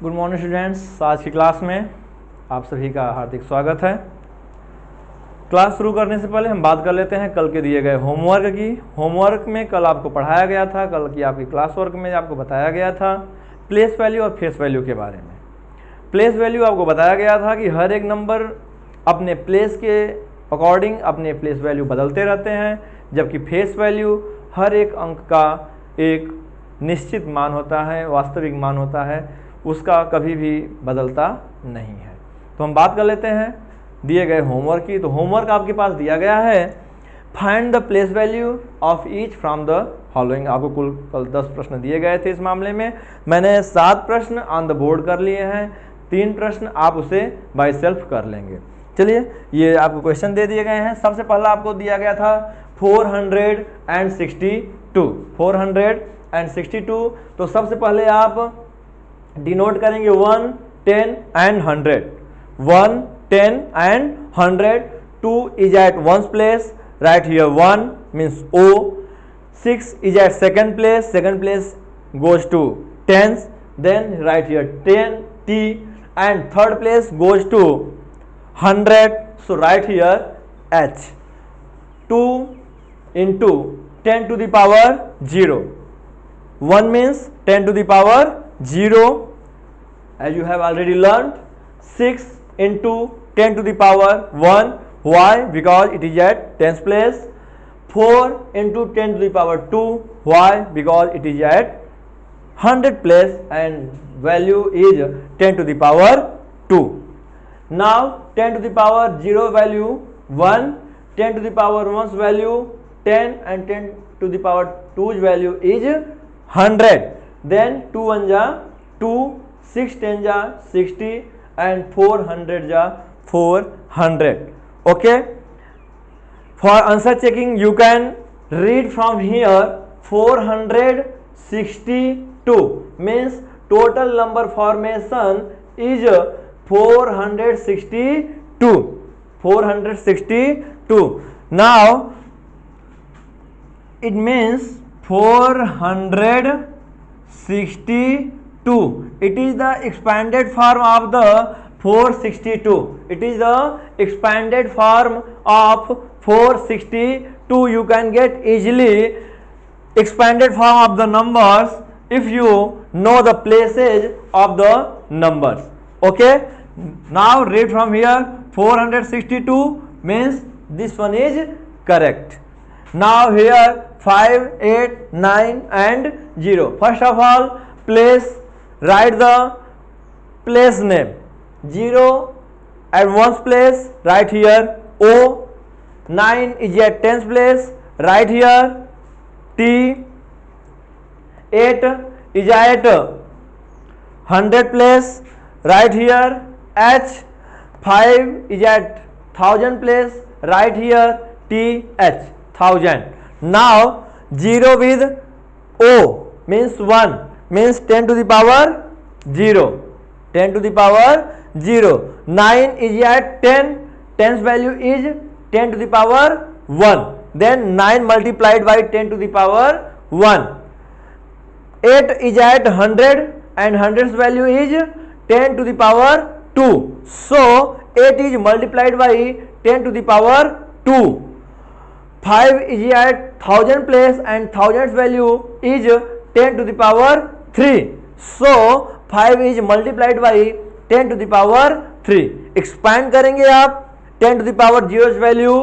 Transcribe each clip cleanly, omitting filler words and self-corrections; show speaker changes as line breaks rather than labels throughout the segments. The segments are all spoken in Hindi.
गुड मॉर्निंग स्टूडेंट्स, आज की क्लास में आप सभी का हार्दिक स्वागत है। क्लास शुरू करने से पहले हम बात कर लेते हैं कल के दिए गए होमवर्क की। होमवर्क में कल आपको पढ़ाया गया था, कल की आपकी क्लास वर्क में आपको बताया गया था प्लेस वैल्यू और फेस वैल्यू के बारे में। प्लेस वैल्यू आपको बताया गया था कि हर एक नंबर अपने प्लेस के अकॉर्डिंग अपने प्लेस वैल्यू बदलते रहते हैं, जबकि फेस वैल्यू हर एक अंक का एक निश्चित मान होता है, वास्तविक मान होता है, उसका कभी भी बदलता नहीं है। तो हम बात कर लेते हैं दिए गए होमवर्क की। तो होमवर्क आपके पास दिया गया है, find the place value of each from the following. आपको कुल कल 10 प्रश्न दिए गए थे। इस मामले में मैंने 7 प्रश्न ऑन द बोर्ड कर लिए हैं, 3 प्रश्न आप उसे बाय सेल्फ कर लेंगे। चलिए, ये आपको क्वेश्चन दे दिए गए हैं। सबसे पहला आपको दिया गया था 462। तो सबसे पहले आप डिनोट करेंगे 1, 10 and 100। 1, 10 and 100. 2 is at ones place, right here 1 means O. 6 is at second place goes to tens, then right here 10 T, and third place goes to 100, so right here H. 2 into 10 to the power 0. 1 means 10 to the power 0, as you have already learned. 6 into 10 to the power 1. Why? Because it is at tens place. 4 into 10 to the power 2. Why? Because it is at 100 place and value is 10 to the power 2. Now 10 to the power 0 value 1, 10 to the power 1's value 10, and 10 to the power 2's value is 100. Then 2 1 ja 2, 6 10 ja 60, and 400 ja 400. Okay, for answer checking you can read from here 462 means total number formation is 462. Now it means 462. It is the expanded form of the 462. It is the expanded form of 462. You can get easily expanded form of the numbers if you know the places of the numbers. Okay, now read from here 462 means this one is correct. Now here 5, 8, 9 and 0. First of all, place, write the place name. 0 at ones place, right here O. 9 is at tens place, right here T. 8 is at 100 place, right here H. 5 is at 1000 place, right here T H 1000. Now 0 with O means 1 means 10 to the power 0. 10 to the power 0. 9 is at 10, 10's value is 10 to the power 1. Then 9 multiplied by 10 to the power 1. 8 is at 100 and 100's value is 10 to the power 2. So 8 is multiplied by 10 to the power 2. 5 is at 1000 place and 1000's value is 10 to the power 3. So 5 is multiplied by 10 to the power 3. Expand करेंगे आप 10 to the power 0's value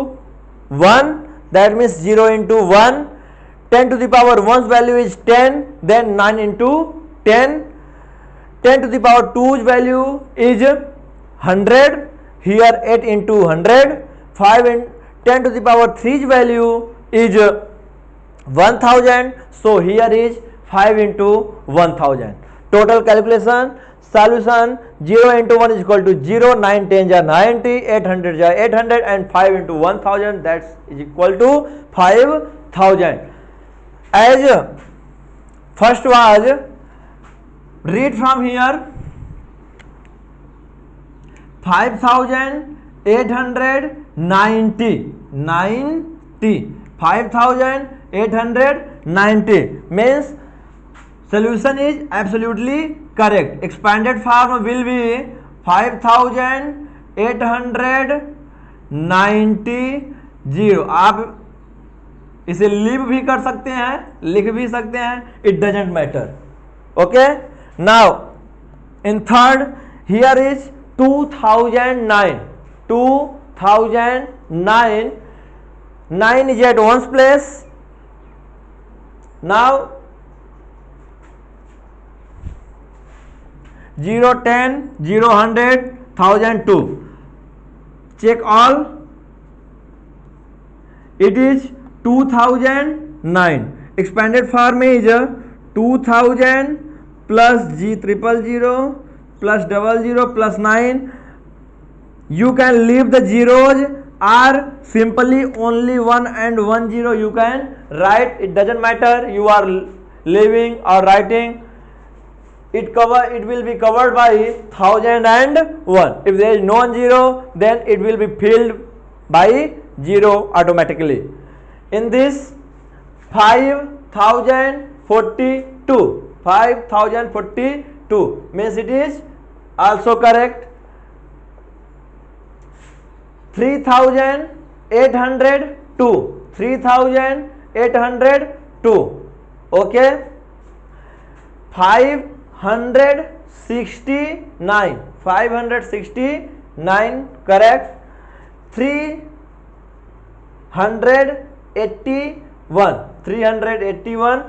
1, that means 0 into 1. 10 to the power 1's value is 10, then 9 into 10. 10 to the power 2's value is 100, here 8 into 100. 5 and 10 to the power 3's value is 1000, so here is 5 into 1000. Total calculation, solution 0 into 1 is equal to 0, 9 10 ja 90, 800 ja 800, and 5 into 1000, that is equal to 5000. As first was, read from here 5890 5890 means Solution is absolutely correct. Expanded form will be 5890. आप इसे लीव भी कर सकते हैं, लिख भी सकते हैं, it doesn't matter. Okay, now in third here is 2009. 9 is at ones place. Now 0, 10, 0, 100, 1002. Check all. It is 2009. Expanded form is 2000 plus G 000 plus 00 plus 9. You can leave the zeros or simply only 1 and 1 0 you can write. It doesn't matter you are leaving or writing. It will be covered by 1001. If there is no 0, then it will be filled by 0 automatically. In this 5042 means it is also correct. 3802. Okay. 569 correct. 381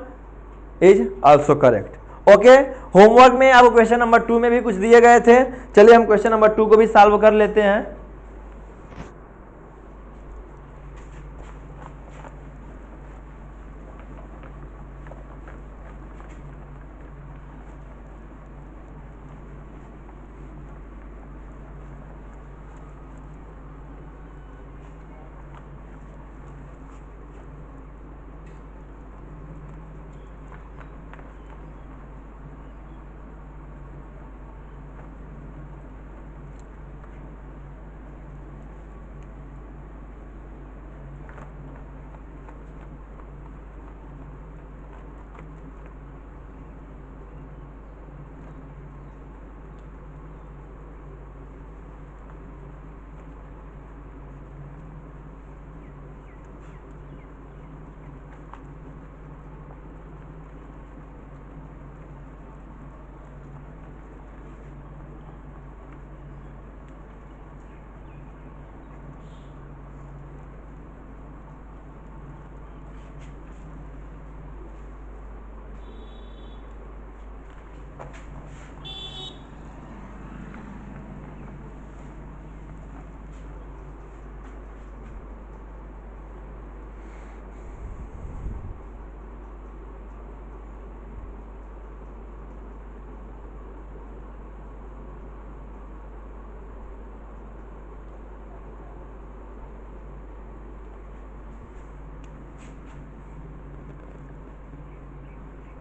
is also correct. Okay, homework में आपको क्वेश्चन नंबर 2 में भी कुछ दिए गए थे. चलिए हम क्वेश्चन नंबर 2 को भी सॉल्व कर लेते हैं.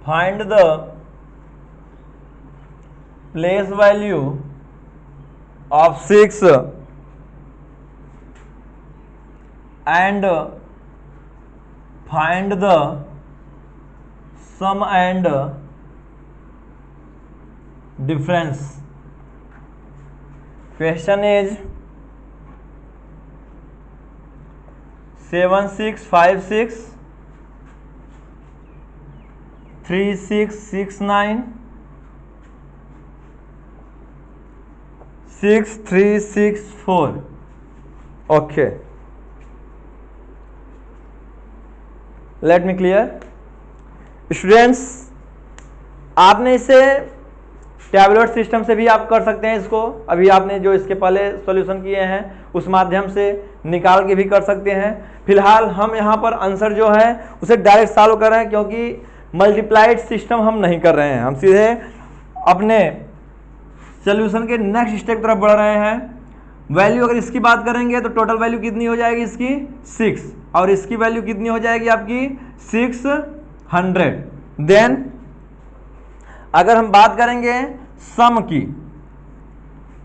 Find the place value of 6 and find the sum and difference. Question is 7656 3669 6364. Okay, let me clear. Students, आपने इसे टैबलेट सिस्टम से भी आप कर सकते हैं. इसको अभी आपने जो इसके पहले सॉल्यूशन किए हैं उस माध्यम से निकाल के भी कर सकते हैं. फिलहाल हम यहाँ पर आंसर जो है उसे डायरेक्ट सॉल्व कर रहे हैं, क्योंकि मल्टीप्लाइड सिस्टम हम नहीं कर रहे हैं. हम सीधे अपने सॉल्यूशन के नेक्स्ट स्टेप तरफ बढ़ रहे हैं. वैल्यू अगर इसकी बात करेंगे तो टोटल वैल्यू कितनी हो जाएगी इसकी 6, और इसकी वैल्यू कितनी हो जाएगी आपकी 600. देन अगर हम बात करेंगे सम की,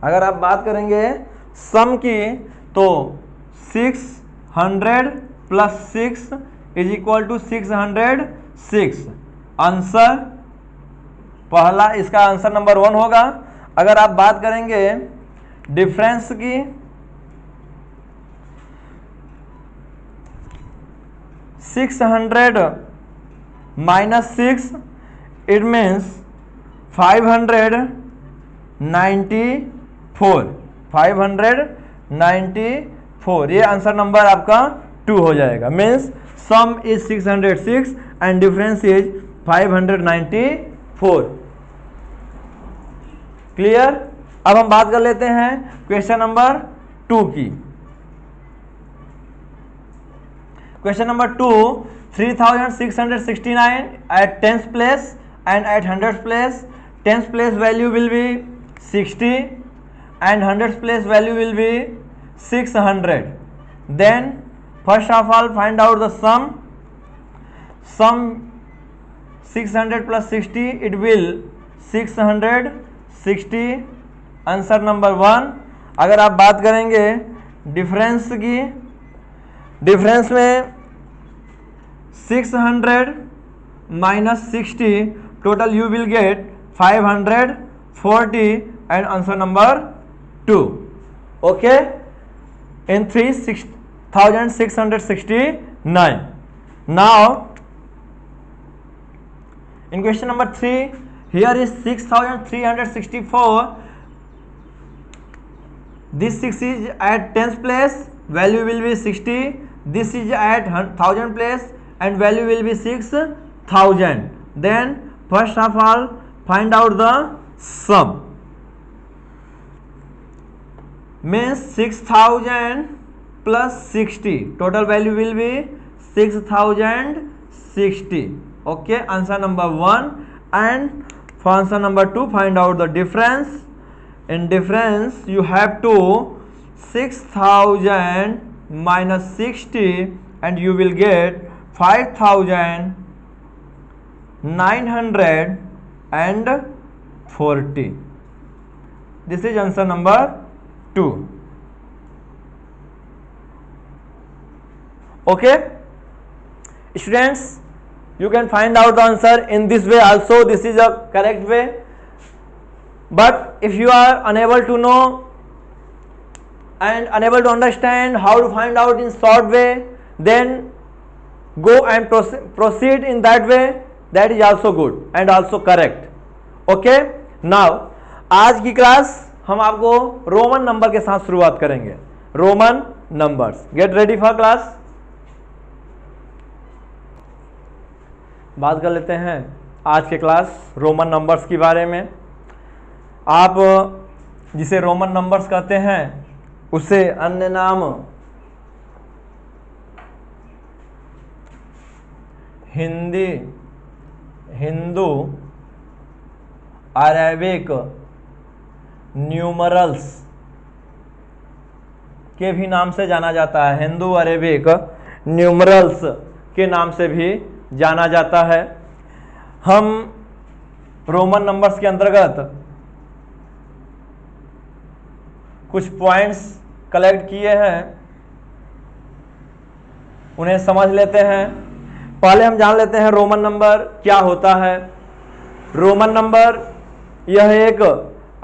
अगर आप बात करेंगे सम की तो 600 plus 6 is equal to 606. Answer पहला इसका आंसर नंबर 1 होगा। अगर आप बात करेंगे डिफरेंस की, 600 माइनस 6 इट मीन्स 594, ये आंसर नंबर आपका 2 हो जाएगा। Means some is 606 and difference is 594। Clear. अब हम बात कर लेते हैं क्वेश्चन नंबर 2 की। Question number 2, 3669 at 10th place and at 100th place. 10th place value will be 60 and 100th place value will be 600. Then first of all find out the sum. Sum 600 plus 60 it will 660, answer number 1। अगर आप बात करेंगे डिफरेंस की, डिफरेंस में 600 minus 60 total you will get 540 and answer number 2। Okay, in 3669। Now in question number 3, here is 6364. This 6 is at 10th place, value will be 60. This is at 1000 place and value will be 6000. Then first of all find out the sum. Means 6000 plus 60 total value will be 6060. Okay, answer number 1. And for answer number 2 find out the difference. In difference you have to 6000 minus 60 and you will get 5940. This is answer number 2. Okay students, you can find out the answer in this way also. This is a correct way. But if you are unable to know and unable to understand how to find out in short way, then go and proceed in that way. That is also good and also correct. Okay, now आज की क्लास हम आपको रोमन नंबर के साथ शुरुआत करेंगे। Roman numbers, get ready for class. बात कर लेते हैं आज के क्लास रोमन नंबर्स के बारे में। आप जिसे रोमन नंबर्स कहते हैं उसे अन्य नाम हिंदू अरेबिक न्यूमरल्स के भी नाम से जाना जाता है। हिंदू अरेबिक न्यूमरल्स के नाम से भी जाना जाता है। हम रोमन नंबर्स के अंतर्गत कुछ पॉइंट्स कलेक्ट किए हैं, उन्हें समझ लेते हैं। पहले हम जान लेते हैं रोमन नंबर क्या होता है। रोमन नंबर यह एक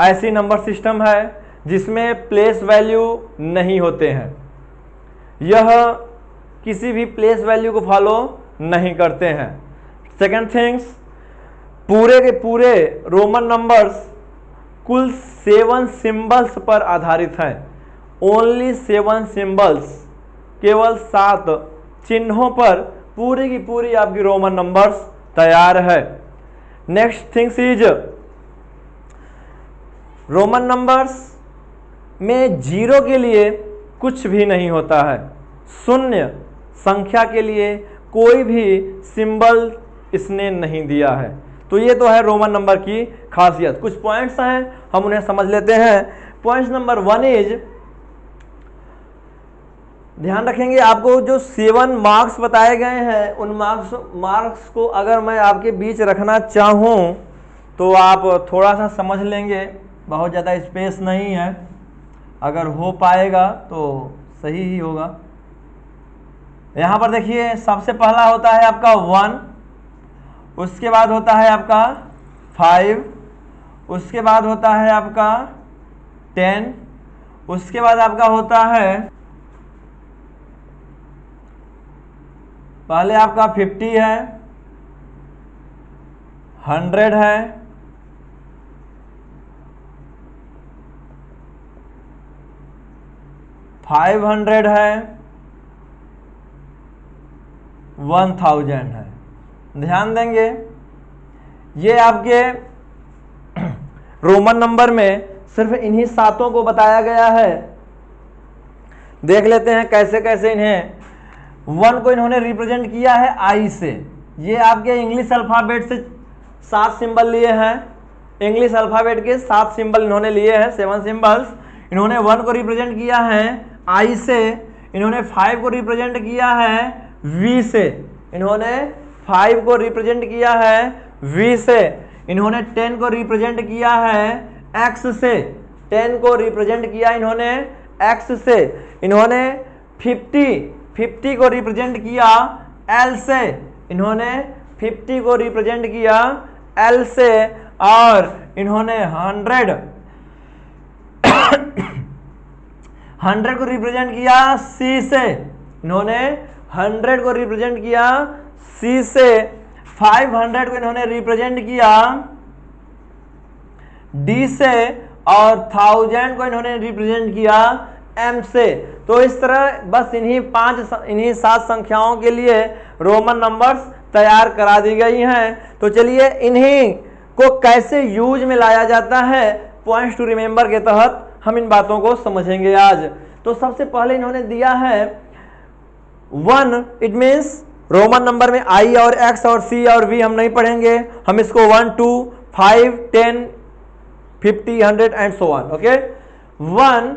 ऐसी नंबर सिस्टम है जिसमें प्लेस वैल्यू नहीं होते हैं। यह किसी भी प्लेस वैल्यू को फॉलो नहीं करते हैं। सेकेंड थिंग्स, पूरे के पूरे रोमन नंबर्स कुल 7 सिंबल्स पर आधारित हैं। ओनली 7 सिंबल्स, केवल 7 चिन्हों पर पूरी की पूरी आपकी रोमन नंबर्स तैयार है। Next things is, Roman numbers में जीरो के लिए कुछ भी नहीं होता है। शून्य संख्या के लिए कोई भी सिंबल इसने नहीं दिया है। तो ये तो है रोमन नंबर की खासियत। कुछ पॉइंट्स हैं, हम उन्हें समझ लेते हैं। पॉइंट नंबर 1 इज, ध्यान रखेंगे आपको जो 7 मार्क्स बताए गए हैं उन मार्क्स को अगर मैं आपके बीच रखना चाहूँ तो आप थोड़ा सा समझ लेंगे, बहुत ज़्यादा स्पेस नहीं है। अगर हो पाएगा तो सही ही होगा। यहाँ पर देखिए सबसे पहला होता है आपका 1, उसके बाद होता है आपका 5, उसके बाद होता है आपका 10, उसके बाद आपका होता है पहले आपका 50 है, 100 है, 500 है, 1000 है। ध्यान देंगे ये आपके रोमन नंबर में सिर्फ इन्हीं सातों को बताया गया है। देख लेते हैं कैसे कैसे इन्हें 1 को इन्होंने रिप्रेजेंट किया है आई से। ये आपके इंग्लिश अल्फ़ाबेट से 7 सिंबल लिए हैं, इंग्लिश अल्फ़ाबेट के 7 सिंबल इन्होंने लिए हैं, 7 सिंबल्स। इन्होंने 1 को रिप्रेजेंट किया है आई से, इन्होंने 5 को रिप्रेजेंट किया है वी से, इन्होंने 5 को रिप्रेजेंट किया है वी से, इन्होंने 10 को रिप्रेजेंट किया है एक्स से, 10 को रिप्रेजेंट किया इन्होंने एक्स से, इन्होंने 50 को रिप्रेजेंट किया एल से, इन्होंने 50 को रिप्रेजेंट किया एल से, और इन्होंने 100 को रिप्रेजेंट किया सी से, इन्होंने 100 को रिप्रेजेंट किया सी से, 500 को इन्होंने रिप्रेजेंट किया डी से, और 1000 को इन्होंने रिप्रेजेंट किया एम से। तो इस तरह बस इन्हीं 7 संख्याओं के लिए रोमन नंबर्स तैयार करा दी गई हैं। तो चलिए इन्हीं को कैसे यूज में लाया जाता है पॉइंट्स टू रिमेंबर के तहत हम इन बातों को समझेंगे आज। तो सबसे पहले इन्होंने दिया है 1, इट मीन्स रोमन नंबर में आई और एक्स और सी और वी हम नहीं पढ़ेंगे, हम इसको 1, 2, 5, 10, 50, 100 and so on. Okay, 1,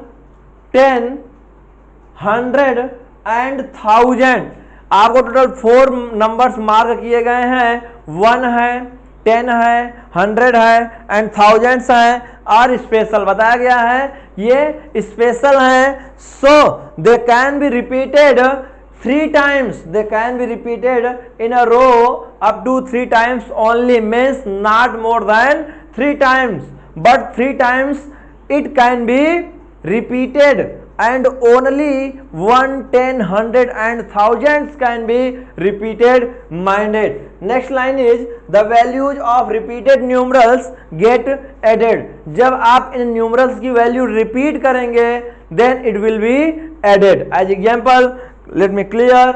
10, 100 and 1000। आपको टोटल 4 नंबर्स मार्क किए गए हैं, 1 है, 10 है, 100 है एंड 1000 है, और स्पेशल बताया गया है ये स्पेशल है। So they can be repeated 3 times, they can be repeated in a row up to 3 times only, means not more than 3 times, but 3 times it can be repeated, and only 1, 10, 100 and 1000s can be repeated minded. Next line is the values of repeated numerals get added. जब आप इन numerals की वैल्यू रिपीट करेंगे then it will be added. As example, let me clear,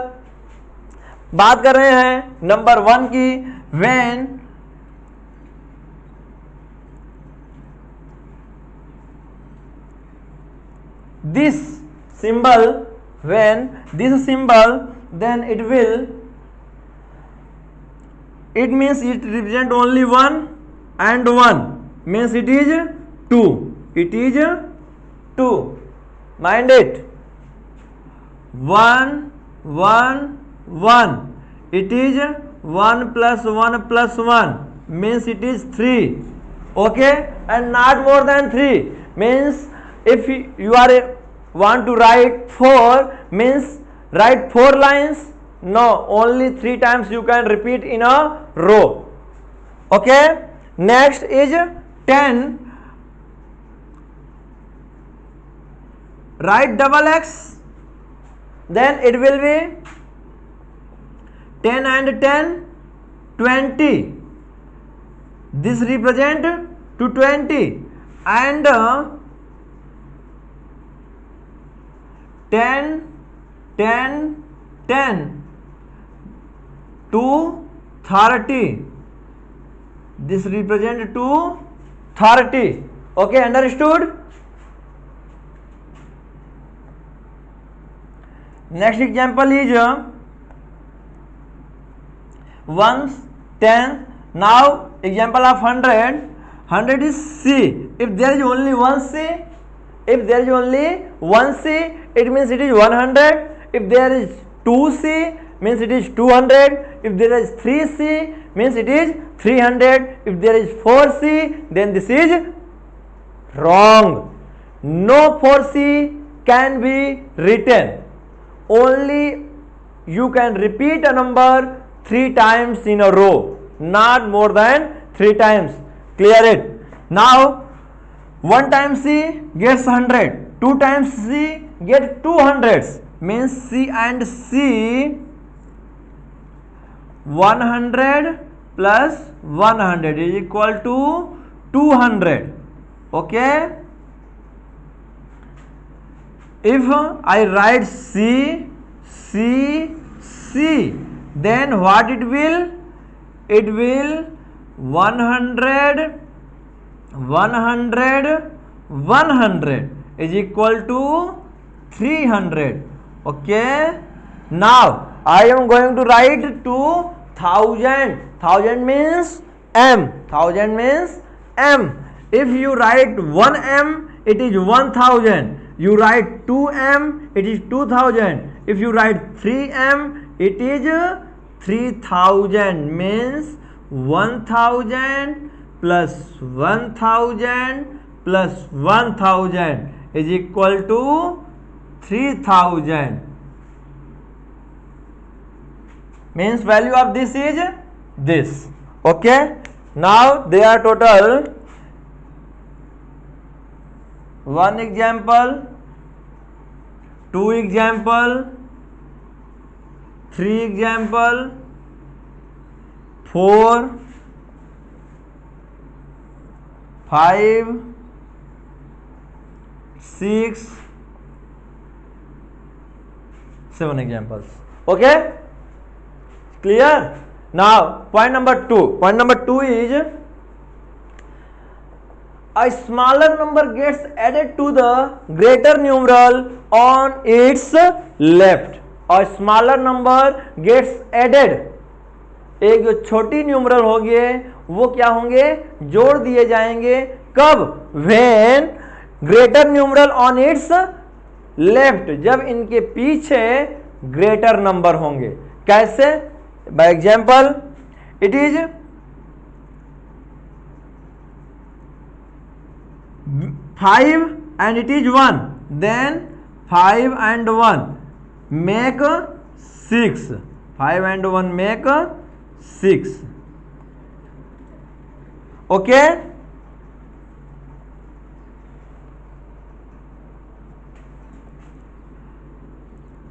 बात कर रहे हैं नंबर 1 की। When this symbol, then it means it represent only 1 and 1, means it is 2, it is 2, mind it, 1, 1, 1, it is 1 plus 1 plus 1, means it is 3, okay, and not more than 3, means if you are want to write 4, means write 4 lines, no, only 3 times you can repeat in a row. Okay, next is 10, write double x, then it will be 10 and 10, 20, this represent to 20, and 10, 10, 10 to 30, this represent to 30. Okay, understood? Next example is 1, 10. Now example of 100. 100 is C. If there is only one C, it means it is 100. If there is 2C, means it is 200. If there is 3C, means it is 300. If there is 4C, then this is wrong. No 4C can be written. Only you can repeat a number 3 times in a row, not more than 3 times. Clear it. Now 1 times C gets 100, 2 times C get 200s, means C and C 100 plus 100 is equal to 200. Okay, if I write C, C, C, then what it will? It will 100, 100, 100 is equal to 300. Okay, now I am going to write to 1000. 1000 means M. 1000 means M. If you write 1 M, it is 1000. You write 2 M, it is 2000. If you write 3 M, it is 3000. Means 1000 plus 1000 plus 1000 is equal to 3000. Means value of this is this. Okay, now they are total 1 example, 2 example, 3 example, 4, 5, 6, 7 examples. Okay, clear? Now point number 2. Point number 2 is a smaller number gets added to the greater numeral on its left. A smaller number gets added. एक जो छोटी न्यूमरल होंगे वो क्या होंगे? जोड़ दिए जाएंगे. कब? When greater numeral on its left. जब इनके पीछे ग्रेटर नंबर होंगे. कैसे? By example, it is 5 and it is 1. Then 5 and 1 make 6. 5 and 1 make 6. Okay.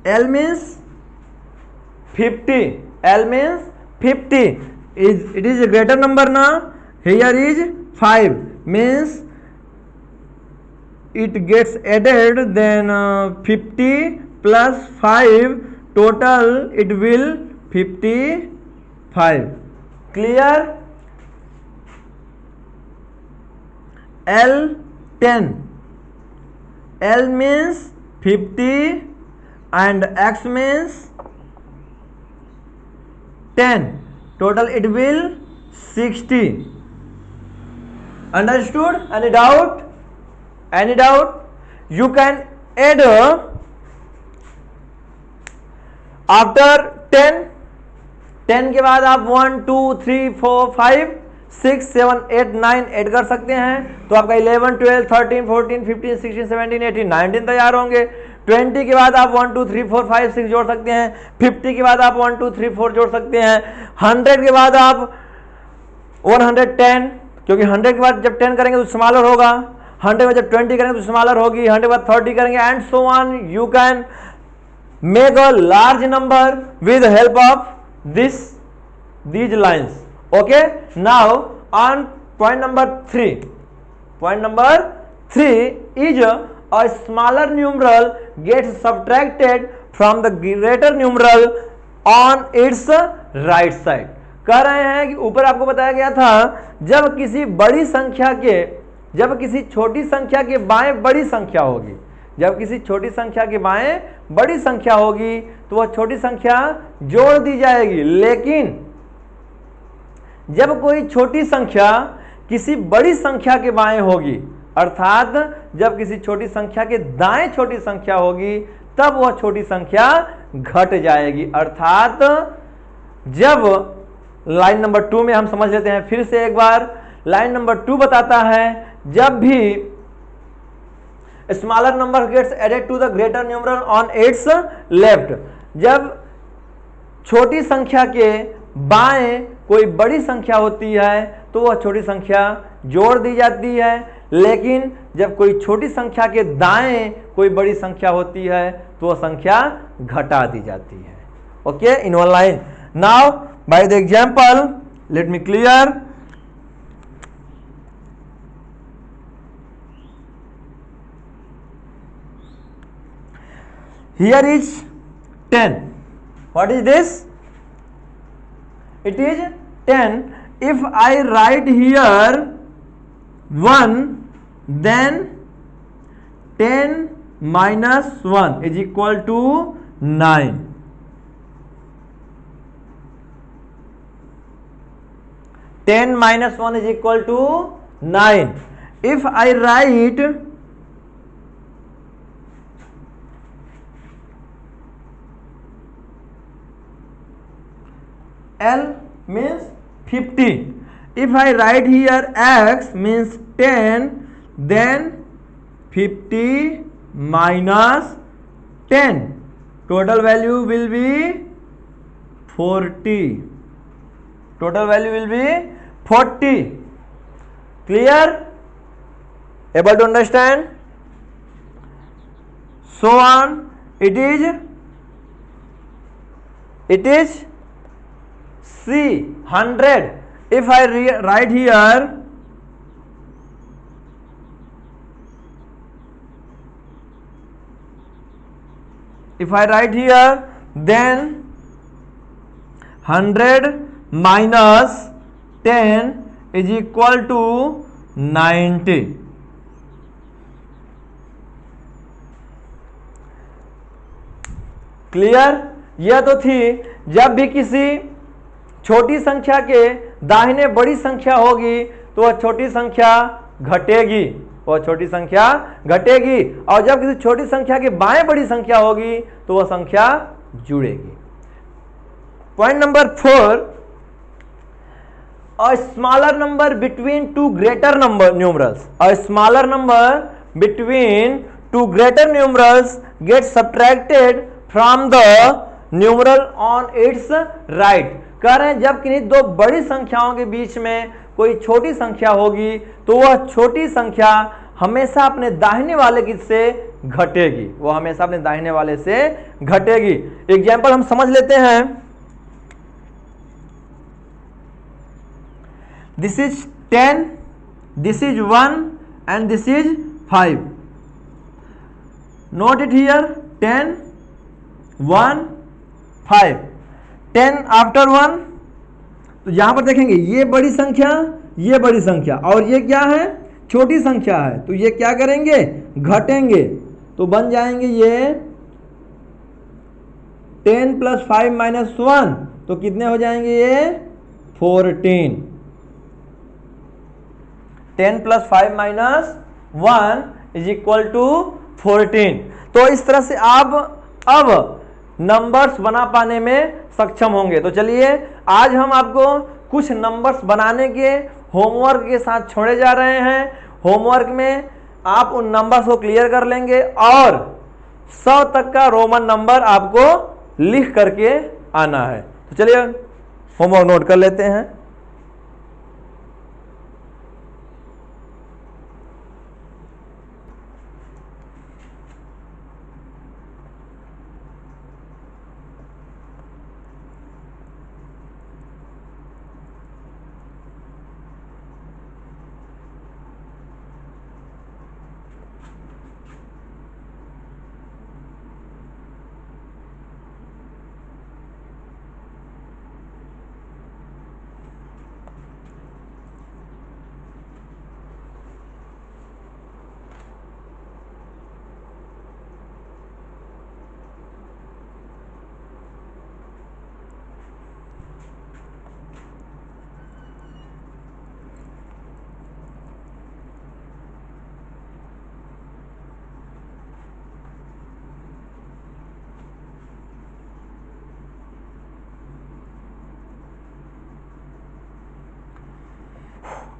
L means 50. L means 50. It is a greater number now. Here is 5. Means it gets added, then 50 plus 5, total it will 55. Clear? L 10. L means 50 and X means 10. Total it will 60. Understood? Any doubt? Any doubt? You can add after 10. 10 के बाद आप 1 2 3 4 5 6 7 8 9 ऐड कर सकते हैं. तो आपका 11 12 13 14 15 16 17 18 19 तैयार होंगे. 20 के बाद आप 1 2 3 4 5 6 जोड़ सकते हैं. 50 के बाद आप 1 2 3 4 जोड़ सकते हैं. 100 के बाद आप 110, क्योंकि 100 के बाद जब 10 करेंगे तो स्मॉलर होगा. 100 में जब 20 करेंगे तो स्मॉलर होगी. 100 के बाद 30 करेंगे and so on. You can make a large number with help of these lines. Okay, now on point number 3. Point number 3 is a smaller numeral gets subtracted from the greater numeral on its right side. कह रहे हैं कि ऊपर आपको बताया गया था जब किसी छोटी संख्या के बाएं बड़ी संख्या होगी, जब किसी छोटी संख्या के बाएं बड़ी संख्या होगी तो वह छोटी संख्या जोड़ दी जाएगी. लेकिन जब कोई छोटी संख्या किसी बड़ी संख्या के बाएं होगी, अर्थात जब किसी छोटी संख्या के दाएं छोटी संख्या होगी, तब वह छोटी संख्या घट जाएगी. अर्थात जब लाइन नंबर 2 में हम समझ लेते हैं फिर से एक बार. लाइन नंबर 2 बताता है जब भी smaller number gets added to the greater numeral on its left, जब छोटी संख्या के बाएं कोई बड़ी संख्या होती है तो वह छोटी संख्या जोड़ दी जाती है, लेकिन जब कोई छोटी संख्या के दाएं कोई बड़ी संख्या होती है तो वह संख्या घटा दी जाती है। Okay, in one line. Now by the example let me clear. Here is 10. What is this? It is 10. If I write here 1, then 10 minus 1 is equal to 9. 10 minus 1 is equal to 9. If I write L means 50. If I write here X means 10, then 50 minus 10. Total value will be 40. Total value will be 40. Clear? Able to understand? So on. It is C 100. If I write here then 100 minus 10 is equal to 90. Clear? यह तो थी जब भी किसी छोटी संख्या के दाहिने बड़ी संख्या होगी तो वह छोटी संख्या घटेगी, वह छोटी संख्या घटेगी, और जब किसी छोटी संख्या के बाएं बड़ी संख्या होगी तो वह संख्या जुड़ेगी। Point number 4, a smaller number between two greater numerals. A smaller number between two greater numerals gets subtracted from the numeral on its right. कह रहे हैं जब किन्हीं दो बड़ी संख्याओं के बीच में कोई छोटी संख्या होगी तो वह छोटी संख्या हमेशा अपने दाहिने वाले की से घटेगी, वह हमेशा अपने दाहिने वाले से घटेगी। एग्जाम्पल हम समझ लेते हैं। This is 10, this is 1 and this is 5. Note it here 10, 1, 5. 10 after 1, तो यहां पर देखेंगे ये बड़ी संख्या, ये बड़ी संख्या, और ये क्या है? छोटी संख्या है, तो ये क्या करेंगे? घटेंगे, तो बन जाएंगे ये 10 प्लस 5 माइनस 1, तो कितने हो जाएंगे ये? 14. 10 plus 5 minus 1 is equal to 14. तो इस तरह से आप अब नंबर्स बना पाने में सक्षम होंगे। तो चलिए आज हम आपको कुछ नंबर्स बनाने के होमवर्क के साथ छोड़े जा रहे हैं। होमवर्क में आप उन नंबर्स को क्लियर कर लेंगे और 100 तक का रोमन नंबर आपको लिख करके आना है। तो चलिए होमवर्क नोट कर लेते हैं।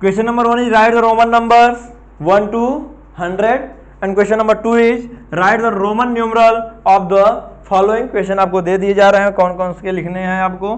Question number 1 is write the Roman numbers 1 to 100 and question number 2 is write the Roman numeral of the following. Question आपको दे दिए जा रहे हैं, कौन कौन से लिखने हैं आपको।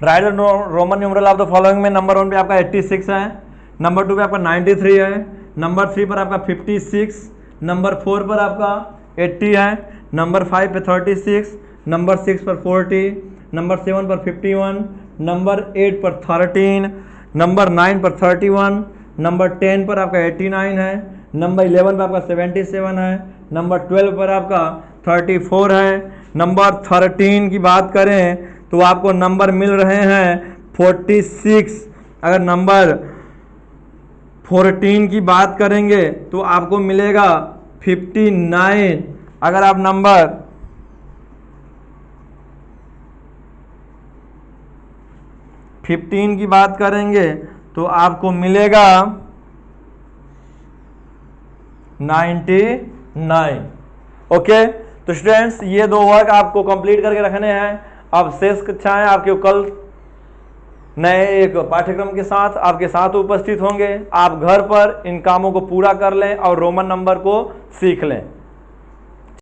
Right the Roman numeral of the following में नंबर 1 पे आपका 86 है, नंबर 2 पे आपका 93 है, नंबर 3 पर आपका 56, नंबर 4 पर आपका 80 है, नंबर 5 पे 36, नंबर 6 पर 40, नंबर 7 पर 51, नंबर 8 पर 13, नंबर 9 पर 31, नंबर 10 पर आपका 89 है, नंबर 11 पर आपका 77 है, नंबर 12 पर आपका 34 है, नंबर 13 की बात करें तो आपको नंबर मिल रहे हैं 46। अगर नंबर 14 की बात करेंगे तो आपको मिलेगा 59। अगर आप नंबर 15 की बात करेंगे तो आपको मिलेगा 99। ओके, तो स्टूडेंट्स ये 2 वर्क आपको कंप्लीट करके रखने हैं। अब शेष कक्षाएं आपके कल नए एक पाठ्यक्रम के साथ आपके साथ उपस्थित होंगे। आप घर पर इन कामों को पूरा कर लें और रोमन नंबर को सीख लें।